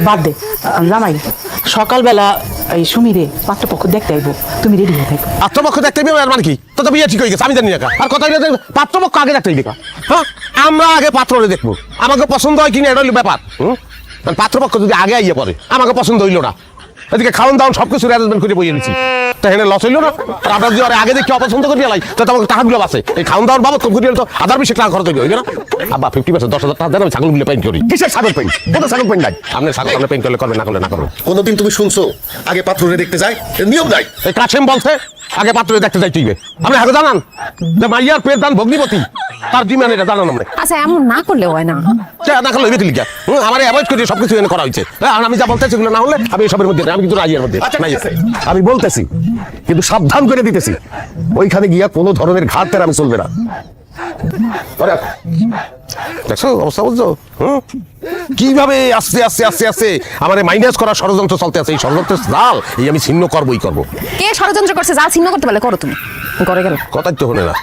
বাদ দে জামাই, সকালবেলা এই সুমিরে পাত্রপক্ষ দেখতে আইবো, তুমি রেডি হয়ে থাকো। পাত্রপক্ষ দেখতে হবে আর মানে কি? তো তো বিয়ে ঠিক হয়ে গেছে, আমি জানি না। আর কথা পাত্রপক্ষ আগে দেখতে হইবে। হ্যাঁ, আমরা আগে পাত্ররে দেখবো, আমাকে পছন্দ হয় কিনা এটা হইলো ব্যাপার। পাত্রপক্ষ যদি আগে আইয়ে পড়ে, আমাকে পছন্দ হইলো না, এদিকে খাওয়ান দাওয়ান সবকিছু অ্যারেঞ্জমেন্ট করে বইয়ে নিচ্ছি, তো এখানে লস হইলো না। আর আপনার যদি আগে দেখি অপছন্দ করি লাই, তো তোমাকে টাকাগুলো আছে, এই খাওয়ান দাওয়ান বাবদ কম করি তো 1000-20 খরচ হইবে না। আবার 50% 10,000 টাকা দেন, আমি ছাগলগুলো পেইন্ট করি। কিসের ছাগল পেইন্ট? কোনো ছাগল পেইন্ট নাই। আপনি ছাগল পেইন্ট করলে করবে, না করলে না করবে। কোনোদিন তুমি শুনছো আগে পাত্ররে দেখতে যায়? এর নিয়ম নাই। এই কাশেম বলছে আগে পাত্রে দেখতে যাই তুইবে। আপনি আগে জানান যে মাইয়ার পেট দান ভগ্নিপতি, তার ডিমান্ড এটা জানান। আমরা আচ্ছা এমন না করলেও হয় না? না করলে হইবে লিখা আমার অ্যাভয়েড করে সবকিছু এনে করা হয়েছে। আর আমি যা বলতেছি সেগুলো না হলে আমি সবের মধ্যে, আমি কিন্তু রাজিয়ার মধ্যে নাই। আমি বলতেছি কিন্তু সাবধান করে দিতেছি, ওইখানে গিয়া কোনো ধরনের ঘাটের আমি চলবে না। দেখছো অবস্থা, বুঝছো কিভাবে আস্তে আস্তে আস্তে আস্তে আমার মাইনাস করার ষড়যন্ত্র চলতে আছে। এই ষড়যন্ত্রের জাল এই আমি ছিন্ন করবোই করবো। কে ষড়যন্ত্র করছে? যা ছিন্ন করতে পারলে করো, তুমি করে গেল কথাই তো হলে না।